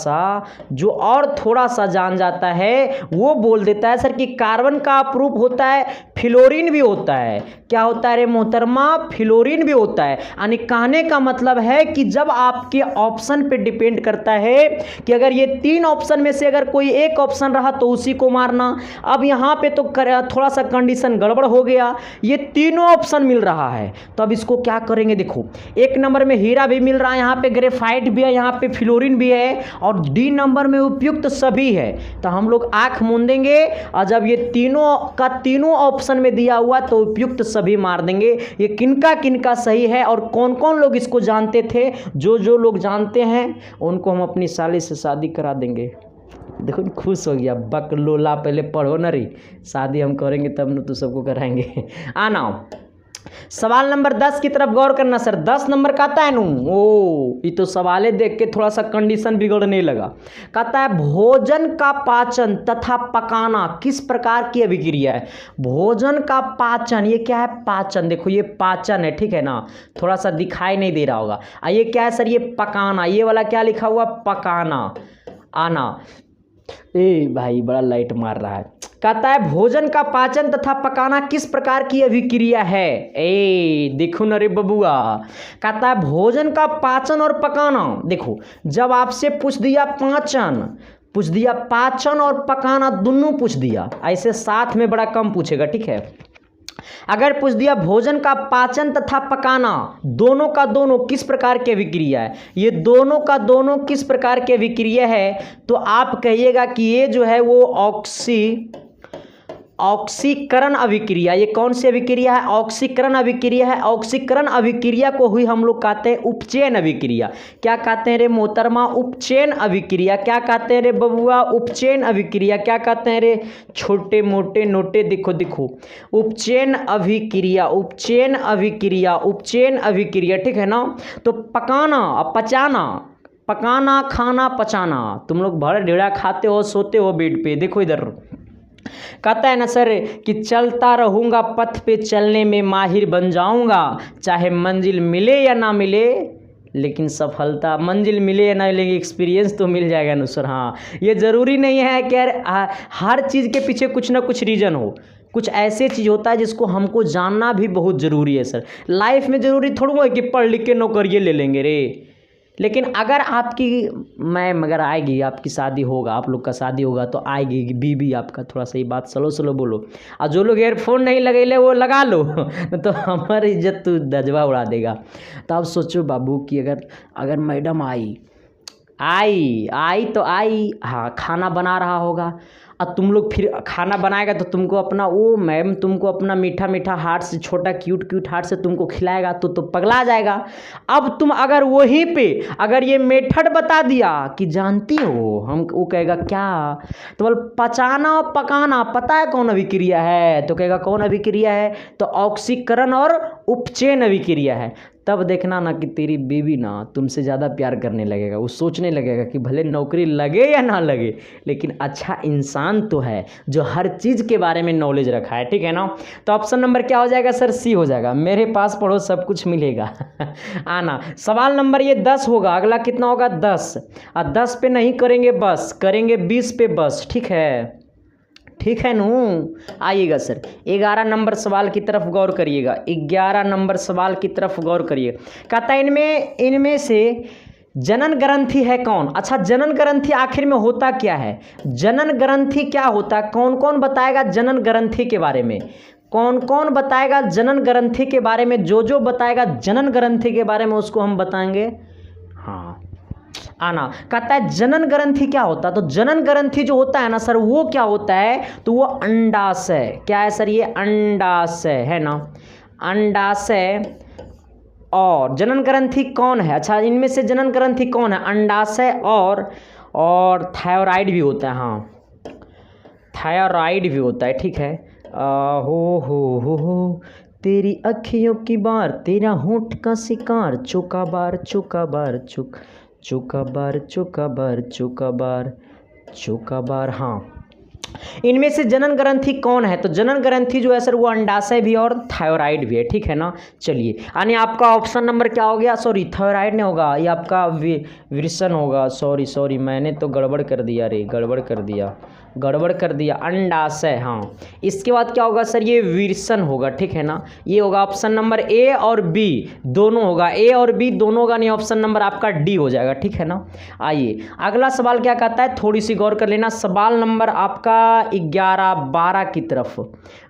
सा जान जाता है वो बोल देता है सर कि कार्बन का अपरूप होता है फ्लोरीन भी होता है। क्या होता है रे मोहतरमा? फ्लोरीन भी होता है। यानी कहने का मतलब है कि जब आपके ऑप्शन पे डिपेंड करता है कि अगर ये 3 ऑप्शन में से अगर कोई एक ऑप्शन रहा तो उसी को मारना। अब यहाँ पे तो थोड़ा सा कंडीशन गड़बड़ हो गया, ये तीनों ऑप्शन मिल रहा है, तो अब इसको क्या करेंगे? देखो 1 नंबर में हीरा भी मिल रहा है, यहाँ पे ग्रेफाइट भी है, यहाँ पे फ्लोरीन भी है, और डी नंबर में उपयुक्त सभी है। तो हम लोग आंख मूंदेंगे और जब ये तीनों ऑप्शन में दिया हुआ तो उपयुक्त सभी मार देंगे। ये किनका सही है और कौन कौन लोग इसको जानते थे? जो लोग जानते हैं उनको हम अपनी साली से शादी करा देंगे। देखो खुश हो गया बकलोला, पहले पढ़ो ना रे, शादी हम करेंगे तब न तो सबको कराएंगे। आना सवाल नंबर 10 की तरफ गौर करना सर। 10 नंबर कहता है ये तो सवाले देख के थोड़ा सा कंडीशन बिगड़ने लगा। कहता है भोजन का पाचन तथा पकाना किस प्रकार की अभिक्रिया है। भोजन का पाचन, ये क्या है? पाचन। देखो ये पाचन है, ठीक है ना, थोड़ा सा दिखाई नहीं दे रहा होगा। ये क्या है सर? ये पकाना। ये वाला क्या लिखा हुआ? पकाना। आना भाई बड़ा लाइट मार रहा है। कहता है भोजन का पाचन तथा पकाना किस प्रकार की अभिक्रिया है। देखो न रे बबुआ, कहता है भोजन का पाचन और पकाना। देखो जब आपसे पूछ दिया पाचन और पकाना दोनों पूछ दिया, ऐसे साथ में बड़ा कम पूछेगा, ठीक है। अगर पूछ दिया भोजन का पाचन तथा पकाना दोनों का दोनों किस प्रकार की अभिक्रिया है, ये दोनों का दोनों किस प्रकार की अभिक्रिया है, तो आप कहिएगा कि ये जो है वो ऑक्सीकरण अभिक्रिया। ये कौन सी अभिक्रिया है? ऑक्सीकरण अभिक्रिया है। ऑक्सीकरण अभिक्रिया को ही हम लोग कहते हैं उपचयन अभिक्रिया। क्या कहते हैं रे मोहतरमा? उपचयन अभिक्रिया। क्या कहते हैं रे बबुआ? उपचयन अभिक्रिया। क्या कहते हैं रे छोटे मोटे नोटे? देखो उपचयन अभिक्रिया, उपचयन अभिक्रिया, ठीक है ना। तो पकाना, खाना, पचाना। तुम लोग भर ढेड़ा खाते हो, सोते हो बेड पे। देखो इधर कहता है ना सर कि चलता रहूँगा पथ पे, चलने में माहिर बन जाऊँगा, चाहे मंजिल मिले या ना मिले, लेकिन सफलता मंजिल मिले या ना मिले एक्सपीरियंस तो मिल जाएगा ना सर। हाँ, ये ज़रूरी नहीं है कि हर चीज़ के पीछे कुछ ना कुछ रीज़न हो। कुछ ऐसे चीज़ होता है जिसको हमको जानना भी बहुत ज़रूरी है सर। लाइफ में ज़रूरी थोड़ा है कि पढ़ लिख के नौकरी ले लेंगे रे। लेकिन अगर मगर आएगी, आपकी शादी होगा, आप लोग का शादी होगा तो आएगी बीबी आपका, थोड़ा सा ये बात स्लो बोलो। और जो लोग एयरफोन नहीं लगेले वो लगा लो तो हमारी इज्जत तो दजवा उड़ा देगा। तो आप सोचो बाबू कि अगर मैडम आई तो आई, हाँ खाना बना रहा होगा, और तुम लोग फिर खाना बनाएगा तो तुमको अपना मैम तुमको अपना मीठा हाथ से, छोटा क्यूट हाथ से तुमको खिलाएगा तो पगला जाएगा। अब तुम अगर वहीं पे अगर ये मेथड बता दिया कि जानती हो वो कहेगा क्या, तो बोल पचाना और पकाना पता है कौन अभिक्रिया है, तो कहेगा कौन अभिक्रिया है, तो ऑक्सीकरण और उपचयन अभिक्रिया है। तब देखना ना कि तेरी बीवी ना तुमसे ज़्यादा प्यार करने लगेगा। वो सोचने लगेगा कि भले नौकरी लगे या ना लगे, लेकिन अच्छा इंसान तो है जो हर चीज़ के बारे में नॉलेज रखा है, ठीक है ना। तो ऑप्शन नंबर क्या हो जाएगा सर? सी हो जाएगा। मेरे पास पढ़ो सब कुछ मिलेगा। आना सवाल नंबर ये 10 होगा। अगला कितना होगा? 10। और 10 पे नहीं करेंगे बस, करेंगे 20 पे बस, ठीक है, ठीक है नू। आइएगा सर 11 नंबर सवाल की तरफ गौर करिएगा। 11 नंबर सवाल की तरफ गौर करिए। कहता है इनमें से जनन ग्रंथि है कौन? अच्छा, जनन ग्रंथि आखिर में होता क्या है? जनन ग्रंथि क्या होता है? कौन कौन बताएगा जनन ग्रंथि के बारे में? कौन कौन बताएगा जनन ग्रंथि के बारे में? जो बताएगा जनन ग्रंथि के बारे में उसको हम बताएंगे। हाँ, आना कहता है जनन ग्रंथि क्या होता है? तो जनन ग्रंथि जो होता है ना सर, वो क्या होता है? तो वो अंडाशय। क्या है सर? ये अंडाशय है ना, अंडाशय। और जनन ग्रंथि कौन है? अच्छा, इनमें से जनन ग्रंथि कौन है? अंडाशय और थायराइड भी होता है। हाँ, थायराइड भी होता है, ठीक है। हो तेरी अखियों की बार, तेरा होंठ का शिकार, चौका बार चौका बार चौका बार चौका बार चौका बार चौका बार। हाँ, इनमें से जनन ग्रंथि कौन है? तो जनन ग्रंथि जो है सर वो अंडाशय भी और थायराइड भी है, ठीक है ना। चलिए, यानी आपका ऑप्शन नंबर क्या हो गया? सॉरी, थायराइड नहीं होगा, ये आपका विरसन होगा। सॉरी मैंने तो गड़बड़ कर दिया रे, गड़बड़ कर दिया। अंडाशय। हाँ, इसके बाद क्या होगा सर? ये विरसन होगा, ठीक है ना। ये होगा ऑप्शन नंबर ए और बी दोनों होगा, ए और बी दोनों होगा, नहीं ऑप्शन नंबर आपका डी हो जाएगा, ठीक है ना। आइए अगला सवाल क्या कहता है, थोड़ी सी गौर कर लेना। सवाल नंबर आपका 11 12 की तरफ,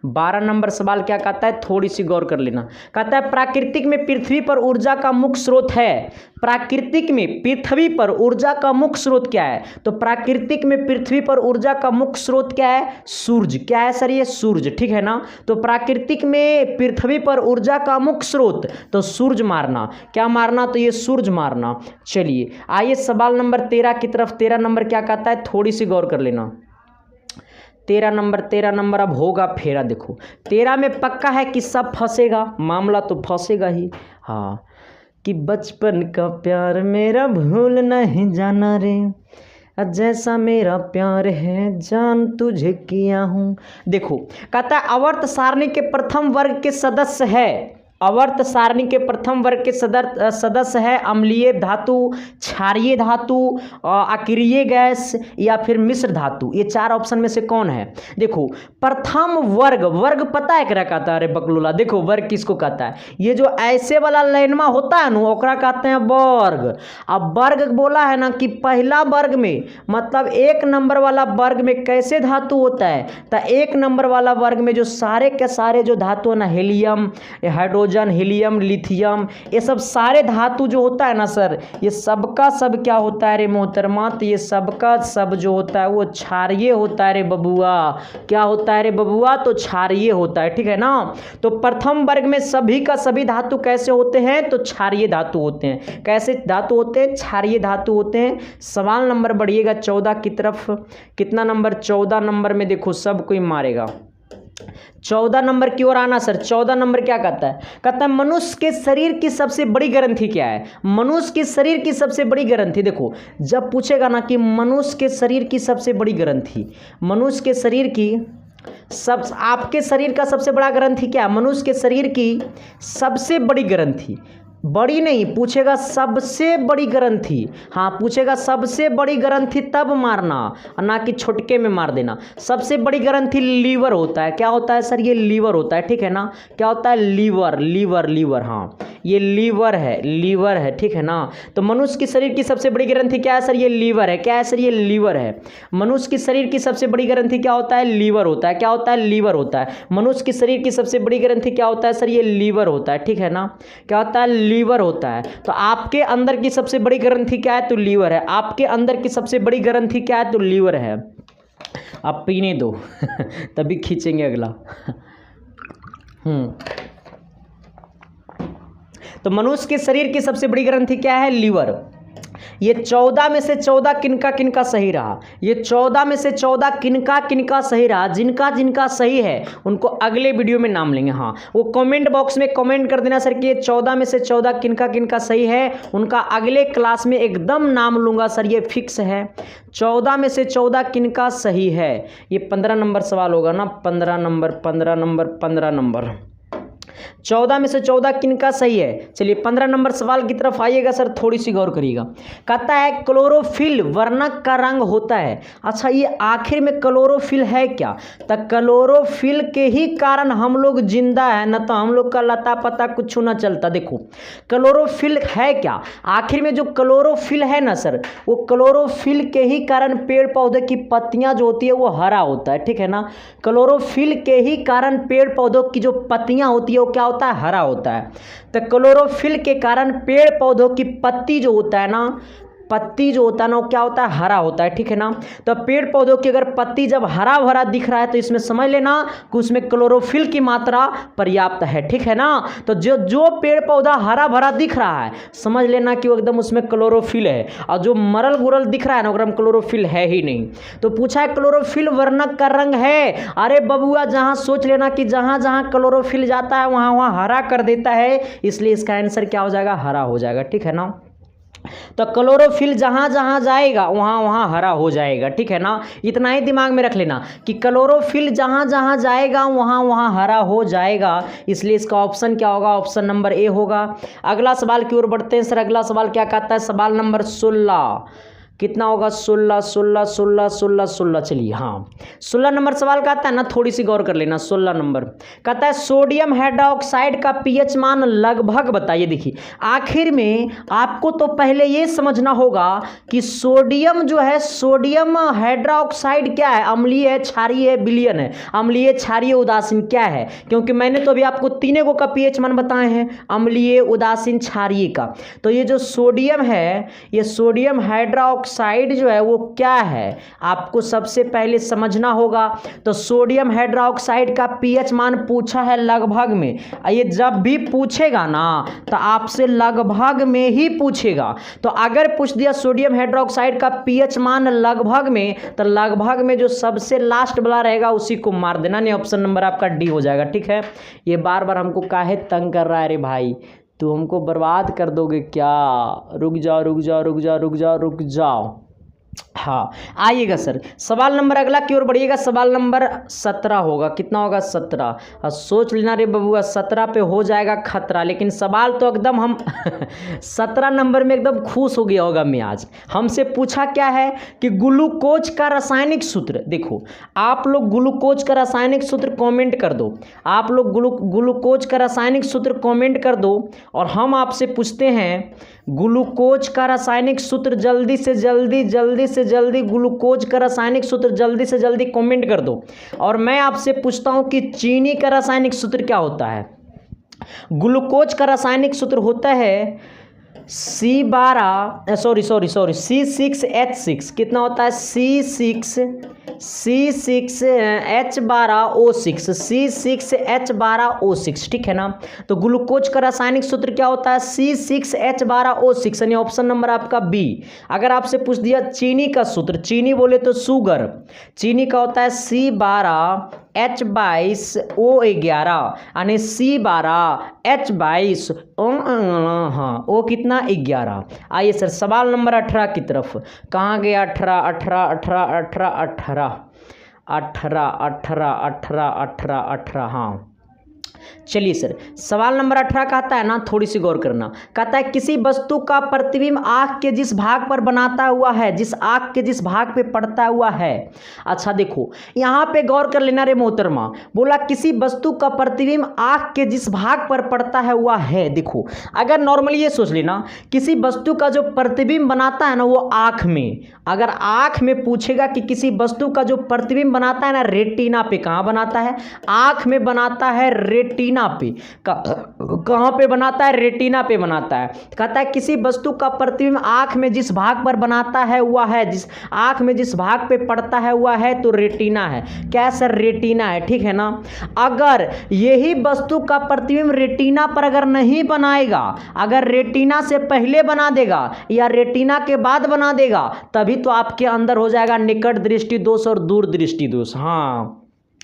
12 नंबर सवाल क्या कहता है, थोड़ी सी गौर कर लेना। कहता है प्राकृतिक में पृथ्वी पर ऊर्जा का मुख्य स्रोत है। प्राकृतिक में पृथ्वी पर ऊर्जा का मुख्य स्रोत क्या है? तो प्राकृतिक में पृथ्वी पर ऊर्जा का मुख्य स्रोत क्या है? सूरज। क्या है सर? ये सूरज, ठीक है ना। तो प्राकृतिक में पृथ्वी पर ऊर्जा का मुख्य स्रोत, तो सूरज मारना। क्या मारना? तो ये सूरज मारना। चलिए आइए सवाल नंबर 13 की तरफ। 13 नंबर क्या कहता है, थोड़ी सी गौर कर लेना। 13 नंबर अब होगा फेरा। देखो 13 में पक्का है कि सब फंसेगा, मामला तो फंसेगा ही। हाँ, कि बचपन का प्यार मेरा भूल नहीं जाना रे, जैसा मेरा प्यार है जान तुझे किया हूँ। देखो कहता है आवर्त सारणी के प्रथम वर्ग के सदस्य है। आवर्त सारणी के प्रथम वर्ग के सदस्य है अम्लीय धातु, क्षारीय धातु, अक्रिय गैस या फिर मिश्र धातु। ये 4 ऑप्शन में से कौन है? देखो प्रथम वर्ग पता है क्या कहता है? अरे बकलोला, देखो वर्ग किसको कहता है? ये जो ऐसे वाला लाइनमा होता है ना, ओकरा कहते हैं वर्ग। अब वर्ग बोला है ना कि पहला वर्ग में मतलब 1 नंबर वाला वर्ग में कैसे धातु होता है? तो 1 नंबर वाला वर्ग में जो सारे के सारे जो धातु है ना, हीलियम, हाइड्रोजन, हीलियम, लिथियम, ये सब सारे धातु जो होता है ना सर, ये सबका सब क्या होता है रे मोहतरमा? तो ये सबका सब जो होता है वो क्षारीय होता है रे बबुआ। क्या होता है रे बबुआ? तो क्षारीय होता है, ठीक है ना। तो प्रथम वर्ग में सभी का सभी धातु कैसे होते हैं? तो क्षारीय धातु होते हैं। कैसे धातु होते हैं? क्षारीय धातु होते हैं। सवाल नंबर बढ़िएगा 14 की तरफ। कितना नंबर? 14 नंबर में देखो सब कोई मारेगा। 14 नंबर की ओर आना सर। 14 नंबर क्या कहता है? कहता है मनुष्य के शरीर की सबसे बड़ी ग्रंथि क्या है? मनुष्य के शरीर की सबसे बड़ी ग्रंथि। देखो जब पूछेगा ना कि मनुष्य के शरीर की सबसे बड़ी ग्रंथि, मनुष्य के शरीर की आपके शरीर का सबसे बड़ा ग्रंथि क्या है? मनुष्य के शरीर की सबसे बड़ी ग्रंथि, बड़ी नहीं पूछेगा, सबसे बड़ी ग्रंथि। हाँ पूछेगा सबसे बड़ी ग्रंथि तब मारना, ना कि छोटके में मार देना। सबसे बड़ी ग्रंथि लीवर होता है। क्या होता है सर? ये लीवर होता है, ठीक है ना। क्या होता है? लीवर। हाँ ये लीवर है, ठीक है ना। तो मनुष्य के शरीर की सबसे बड़ी ग्रंथि क्या है सर? ये लीवर है। क्या है सर? ये लीवर है। मनुष्य के शरीर की सबसे बड़ी ग्रंथि क्या होता है? लीवर होता है। क्या होता है? लीवर होता है। मनुष्य के शरीर की सबसे बड़ी ग्रंथि क्या होता है सर? ये लीवर होता है, ठीक है ना। क्या होता है? लीवर होता है। तो आपके अंदर की सबसे बड़ी ग्रंथि क्या है? तो लीवर है। आपके अंदर की सबसे बड़ी ग्रंथि क्या है? तो लीवर है। आप पीने दो तभी खींचेंगे अगला। तो मनुष्य के शरीर की सबसे बड़ी ग्रंथि क्या है? लीवर। ये 14 में से 14 किनका किनका सही रहा, ये 14 में से 14 किनका किनका सही रहा, जिनका जिनका सही है उनको अगले वीडियो में नाम लेंगे। हाँ, वो कमेंट बॉक्स में कमेंट कर देना सर कि ये 14 में से 14 किनका किनका सही है, उनका अगले क्लास में एकदम नाम लूंगा सर, ये फिक्स है। 14 में से 14 किनका सही है, ये 15 नंबर सवाल होगा ना, 15 नंबर 15 नंबर 15 नंबर 14 में से 14 किनका सही है। चलिए 15 नंबर सवाल की तरफ आइएगा सर, थोड़ी सी गौर करिएगा। कहता है क्लोरोफिल वर्णक का रंग होता है। अच्छा, ये आखिर में क्लोरोफिल है क्या? तो क्लोरोफिल के ही कारण हम लोग जिंदा है, न तो हम लोग का लता पता कुछ ना चलता। देखो क्लोरोफिल है क्या, आखिर में जो क्लोरोफिल है ना सर, वो क्लोरोफिल के ही कारण पेड़ पौधे की पत्तियां जो होती है वो हरा होता है, ठीक है ना। क्लोरोफिल के ही कारण पेड़ पौधों की जो पत्तियां होती है वो क्या होता है, हरा होता है। तो क्लोरोफिल के कारण पेड़ पौधों की पत्ती जो होता है ना, पत्ती जो होता है ना वो क्या होता है, हरा होता है, ठीक है ना। तो पेड़ पौधों की अगर पत्ती जब हरा भरा दिख रहा है तो इसमें समझ लेना कि उसमें क्लोरोफिल की मात्रा पर्याप्त है, ठीक है ना। तो जो पेड़ पौधा हरा भरा दिख रहा है समझ लेना कि वो एकदम उसमें क्लोरोफिल है, और जो मरल गुरल दिख रहा है ना उसमें क्लोरोफिल है ही नहीं। तो पूछा है क्लोरोफिल वर्णक का रंग है। अरे बबुआ, जहां सोच लेना कि जहां जहां क्लोरोफिल जाता है वहां वहां हरा कर देता है, इसलिए इसका आंसर क्या हो जाएगा, हरा हो जाएगा, ठीक है ना। तो क्लोरोफिल जहां जहां जाएगा वहां वहां हरा हो जाएगा, ठीक है ना। इतना ही दिमाग में रख लेना कि क्लोरोफिल जहां जहां जाएगा वहां वहां हरा हो जाएगा, इसलिए इसका ऑप्शन क्या होगा, ऑप्शन नंबर ए होगा। अगला सवाल की ओर बढ़ते हैं सर। अगला सवाल क्या कहता है, सवाल नंबर 16 कितना होगा, 16 16 16 16 16। चलिए हाँ, 16 नंबर सवाल का आता है ना, थोड़ी सी गौर कर लेना। 16 नंबर कहता है सोडियम हाइड्रोक्साइड का पीएच मान लगभग बताइए। देखिए आखिर में आपको तो पहले ये समझना होगा कि सोडियम जो है, सोडियम हाइड्रोक्साइड क्या है, अम्लीय है, क्षारीय है, विलयन है, अम्लीय, क्षारीय, उदासीन क्या है, क्योंकि मैंने तो अभी आपको तीनों को का पीएच मान बताए हैं, अम्लीय, उदासीन, क्षारीय का। तो ये जो सोडियम है, ये सोडियम हाइड्रोक्साइड जो है वो क्या है, आपको सबसे पहले समझना होगा। तो सोडियम हाइड्रोक्साइड का पीएच मान पूछा है लगभग में। ये जब भी पूछेगा ना तो आपसे लगभग में ही पूछेगा। तो अगर पूछ दिया सोडियम हाइड्रोक्साइड का पीएच मान लगभग में, तो लगभग में जो सबसे लास्ट वाला रहेगा उसी को मार देना, नहीं ऑप्शन नंबर आपका डी हो जाएगा, ठीक है। ये बार बार हमको काहे तंग कर रहा है, अरे भाई तो हमको बर्बाद कर दोगे क्या, रुक जाओ रुक जाओ रुक जाओ रुक जाओ रुक जाओ। हाँ आइएगा सर, सवाल नंबर अगला की ओर बढ़िएगा। सवाल नंबर 17 होगा, कितना होगा, 17। सोच लेना रे बबुआ, 17 पे हो जाएगा खतरा। लेकिन सवाल तो एकदम हम 17 नंबर में एकदम खुश हो गया होगा मैं आज। हमसे पूछा क्या है कि ग्लूकोज का रासायनिक सूत्र। देखो आप लोग ग्लूकोज का रासायनिक सूत्र कमेंट कर दो, आप लोग ग्लूकोज का रासायनिक सूत्र कमेंट कर दो, और हम आपसे पूछते हैं ग्लूकोज का रासायनिक सूत्र। जल्दी से जल्दी जल्दी से जल्दी ग्लूकोज का रासायनिक सूत्र जल्दी से जल्दी कमेंट कर दो। और मैं आपसे पूछता हूं कि चीनी का रासायनिक सूत्र क्या होता है। ग्लूकोज का रासायनिक सूत्र होता है C6H6। कितना होता है, C6H12O6, C6H12O6, ठीक है ना। तो ग्लूकोज का रासायनिक सूत्र क्या होता है, C6H12O6, यानी ऑप्शन नंबर आपका बी। अगर आपसे पूछ दिया चीनी का सूत्र, चीनी बोले तो शुगर, चीनी का होता है C12H22O11, यानी C12H22 हाँ ओ कितना 11। आइए सर सवाल नंबर 18 की तरफ, कहाँ गया 18 18 18 18 18 18 18 18 18 18। हाँ चलिए सर, सवाल नंबर 18 कहता है ना, थोड़ी सी गौर करना। कहता है किसी वस्तु का प्रतिबिंब आंख के जिस भाग पर बनाता हुआ है, जिस आंख के जिस भाग पे पड़ता हुआ है। अच्छा देखो यहाँ पे गौर कर लेना रे मोहतरमा, बोला किसी वस्तु का प्रतिबिंब आंख के जिस भाग पर पड़ता है हुआ है। देखो अगर नॉर्मली ये सोच लेना, किसी वस्तु का जो प्रतिबिंब बनाता है ना वो आंख में, अगर आंख में पूछेगा कि किसी वस्तु का जो प्रतिबिंब बनाता है ना रेटिना पे, कहाँ बनाता है, आंख में बनाता है, रेटिना रेटिना पे। कहाँ पे बनाता है? रेटिना पे बनाता है। कहता है किसी वस्तु का प्रतिबिंब आंख में जिस भाग पर बनाता है हुआ है, जिस आंख में जिस भाग पे पड़ता है हुआ है तो रेटिना है। क्या है सर? रेटिना है, ठीक है ना। अगर यही वस्तु का प्रतिबिंब रेटिना पर अगर नहीं बनाएगा, अगर रेटिना से पहले बना देगा या रेटिना के बाद बना देगा, तभी तो आपके अंदर हो जाएगा निकट दृष्टि दोष और दूर दृष्टि दोष। हाँ,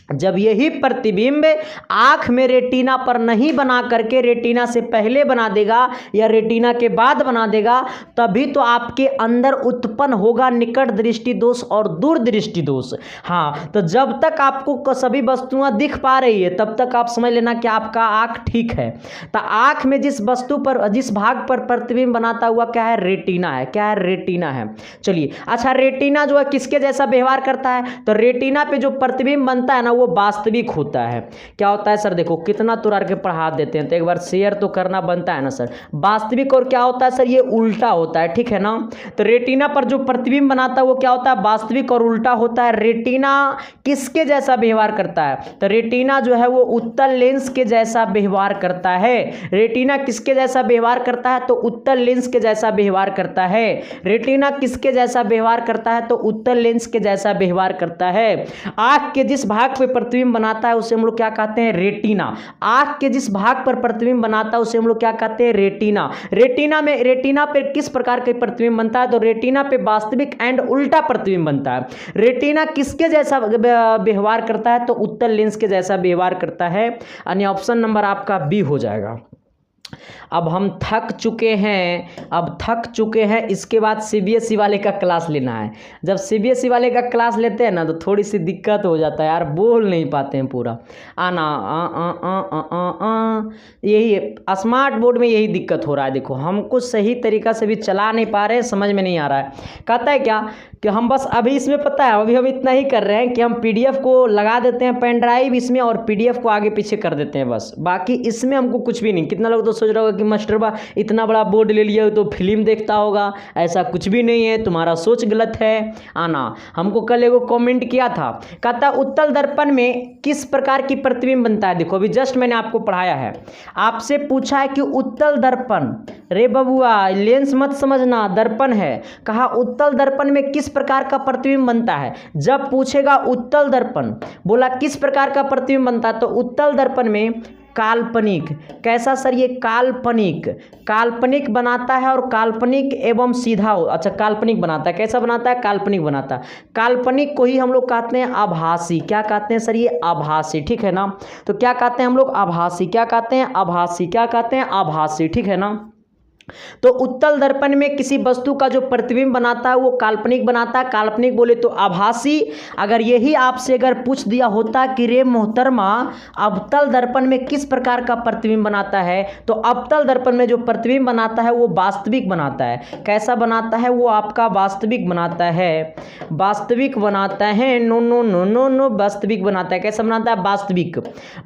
जब यही प्रतिबिंब आंख में रेटिना पर नहीं बना करके रेटिना से पहले बना देगा या रेटिना के बाद बना देगा, तभी तो आपके अंदर उत्पन्न होगा निकट दृष्टि दोष और दूर दृष्टि दोष। हाँ, तो जब तक आपको सभी वस्तुएं दिख पा रही है तब तक आप समझ लेना कि आपका आंख ठीक है। तो आंख में जिस वस्तु पर, जिस भाग पर प्रतिबिंब बनाता हुआ क्या है? रेटिना है। क्या है? रेटिना है। चलिए, अच्छा, रेटिना जो है किसके जैसा व्यवहार करता है? तो रेटिना पे जो प्रतिबिंब बनता है ना वो वास्तविक होता है। क्या होता है सर? देखो कितना तुरार के पढ़ा देते हैं, तो एक बार शेयर तो करना बनता है ना सर। वास्तविक और क्या होता है सर? ये उल्टा होता है, ठीक है ना। तो रेटिना पर जो प्रतिबिंब बनाता है वो क्या होता है? वास्तविक और उल्टा होता है। रेटिना किसके जैसा व्यवहार करता है? तो रेटिना जो है वो उत्तल लेंस के जैसा व्यवहार करता है। रेटिना किसके जैसा व्यवहार करता है? तो उत्तल लेंस के जैसा व्यवहार करता है। रेटिना किसके जैसा व्यवहार करता है? तो उत्तल लेंस के जैसा व्यवहार करता है। आंख के जिस भाग पे प्रतिबिंब बनाता है उसे हम लोग क्या कहते हैं? रेटिना। आंख के जिस भाग पर प्रतिबिंब बनाता है उसे हम लोग क्या कहते हैं? रेटिना। रेटिना पे किस प्रकार के प्रतिबिंब बनता है? तो रेटिना पे वास्तविक एंड उल्टा प्रतिबिंब बनता है। रेटिना किसके जैसा व्यवहार करता है? तो उत्तल लेंस के जैसा व्यवहार करता है। यानी ऑप्शन नंबर आपका बी हो जाएगा। अब हम थक चुके हैं, इसके बाद सीबीएसई वाले का क्लास लेना है। जब सीबीएसई वाले का क्लास लेते हैं ना तो थोड़ी सी दिक्कत हो जाता है यार, बोल नहीं पाते हैं पूरा। आना यही स्मार्ट बोर्ड में यही दिक्कत हो रहा है। देखो हमको सही तरीका से भी चला नहीं पा रहे हैं, समझ में नहीं आ रहा है। कहता है क्या कि हम बस अभी इसमें पता है अभी हम इतना ही कर रहे हैं कि हम पीडीएफ को लगा देते हैं पेन ड्राइव इसमें और पीडीएफ को आगे पीछे कर देते हैं बस। बाकी इसमें हमको कुछ भी नहीं। कितना लोग तो सोच रहे होगा कि मास्टर बा इतना बड़ा बोर्ड ले लिया तो फिल्म देखता होगा, ऐसा कुछ भी नहीं है, तुम्हारा सोच गलत है। आना, हमको कल एगो कमेंट किया था, कहता उत्तल दर्पण में किस प्रकार की प्रतिबिंब बनता है। देखो अभी जस्ट मैंने आपको पढ़ाया है, आपसे पूछा है कि उत्तल दर्पण, रे बबुआ लेंस मत समझना, दर्पण है। कहा उत्तल दर्पण में किस प्रकार का प्रतिबिंब बनता है। जब पूछेगा उत्तल दर्पण, बोला किस प्रकार का प्रतिबिंब बनता है, तो उत्तल दर्पण में काल्पनिक। कैसा सर? ये काल्पनिक बनाता है और काल्पनिक एवं सीधा अच्छा काल्पनिक बनाता है। कैसा बनाता है? काल्पनिक बनाता है। काल्पनिक को ही हम लोग कहते हैं आभासी। क्या कहते हैं सर? ये आभासी, ठीक है ना। तो क्या कहते हैं हम लोग? आभासी। क्या कहते हैं? आभासी। क्या कहते हैं? आभासी, ठीक है ना। तो उत्तल दर्पण में किसी वस्तु का जो प्रतिबिंब बनाता है वो काल्पनिक बनाता है। काल्पनिक बोले तो आभासी। अगर यही आपसे अगर पूछ दिया होता कि रे मोहतरमा अवतल दर्पण में किस प्रकार का प्रतिबिंब बनाता है, तो अवतल दर्पण में जो प्रतिबिंब बनाता है वो वास्तविक बनाता है। कैसा बनाता है? वो आपका वास्तविक बनाता है। वास्तविक बनाता है, no no no no no, वास्तविक बनाता है। कैसा बनाता है?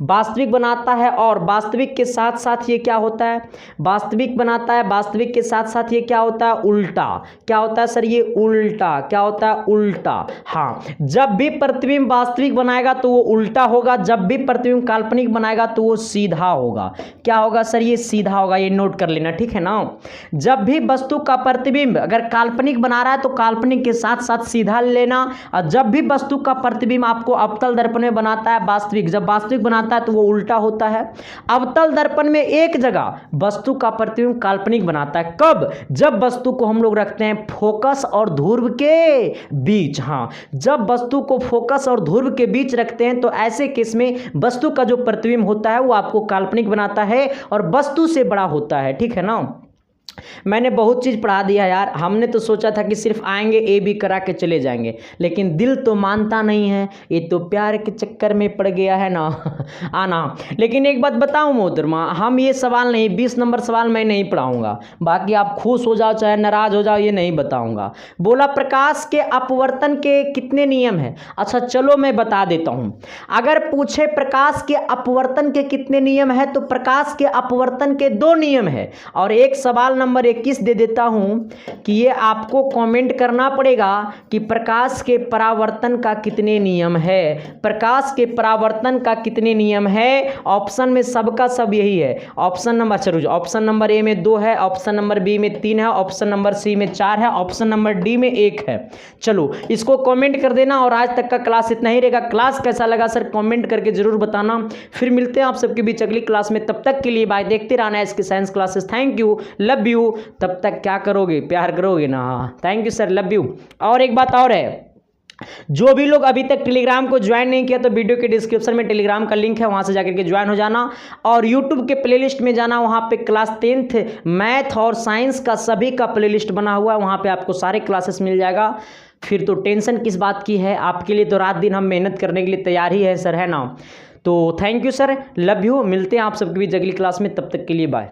वास्तविक बनाता है। और वास्तविक के साथ साथ ये क्या होता है? वास्तविक बनाता है, वास्तविक के साथ साथ ये क्या होता है? उल्टा। क्या होता है सर? ये उल्टा। क्या होता है? उल्टा। हाँ, जब भी प्रतिबिंब वास्तविक बनाएगा तो वो उल्टा होगा, जब भी प्रतिबिंब काल्पनिक बनाएगा तो वो सीधा होगा। क्या होगा सर? ये सीधा होगा। ये नोट कर लेना, ठीक है ना। जब भी वस्तु का प्रतिबिंब अगर काल्पनिक बना रहा है तो काल्पनिक के साथ साथ सीधा लेना, और जब भी वस्तु का प्रतिबिंब आपको अवतल दर्पण में बनाता है वास्तविक, जब वास्तविक बनाता है तो वो उल्टा होता है। अवतल दर्पण में एक जगह वस्तु का प्रतिबिंब काल्पनिक बनाता है। कब? जब वस्तु को हम लोग रखते हैं फोकस और ध्रुव के बीच। हाँ, जब वस्तु को फोकस और ध्रुव के बीच रखते हैं तो ऐसे केस में वस्तु का जो प्रतिबिंब होता है वो आपको काल्पनिक बनाता है और वस्तु से बड़ा होता है, ठीक है ना। मैंने बहुत चीज़ पढ़ा दिया यार। हमने तो सोचा था कि सिर्फ आएंगे ए बी करा के चले जाएंगे, लेकिन दिल तो मानता नहीं है, ये तो प्यार के चक्कर में पड़ गया है ना। आना, लेकिन एक बात बताऊं मोहतरमा, हम ये सवाल नहीं, 20 नंबर सवाल मैं नहीं पढ़ाऊंगा। बाकी आप खुश हो जाओ चाहे नाराज हो जाओ ये नहीं बताऊंगा। बोला प्रकाश के अपवर्तन के कितने नियम है। अच्छा चलो मैं बता देता हूं। अगर पूछे प्रकाश के अपवर्तन के कितने नियम है तो प्रकाश के अपवर्तन के 2 नियम है। और एक सवाल नंबर 21 दे देता हूं कि ये आपको कमेंट करना पड़ेगा कि प्रकाश के परावर्तन का कितने नियम है। प्रकाश के परावर्तन का कितने नियम है? ऑप्शन में सबका सब यही है। ऑप्शन नंबर चलो, ऑप्शन नंबर ए में 2 है, ऑप्शन नंबर बी में 3 है, ऑप्शन नंबर सी में 4 है, ऑप्शन नंबर डी में 1 है। चलो इसको कमेंट कर देना और आज तक का क्लास इतना ही रहेगा। क्लास कैसा लगा सर कमेंट करके जरूर बताना। फिर मिलते हैं आप सबके बीच अगली क्लास में, तब तक के लिए बाय। देखते रहना इसके science classes. Thank you, love you. तब तक क्या करोगे, प्यार करोगे ना। Thank you sir, love you. और एक बात और है, जो भी लोग अभी तक टेलीग्राम को ज्वाइन नहीं किया तो वीडियो के डिस्क्रिप्शन में टेलीग्राम का लिंक है, वहां से जाकर के ज्वाइन हो जाना और यूट्यूब के प्लेलिस्ट में जाना। वहां पे क्लास 10th मैथ और साइंस का सभी का प्लेलिस्ट बना हुआ है, वहां पे आपको सारे क्लासेस मिल जाएगा। फिर तो टेंशन किस बात की है, आपके लिए तो रात दिन हम मेहनत करने के लिए तैयार ही है सर, है ना। तो thank you sir, love you. मिलते हैं आप सबके बीच अगली क्लास में, तब तक के लिए बाय।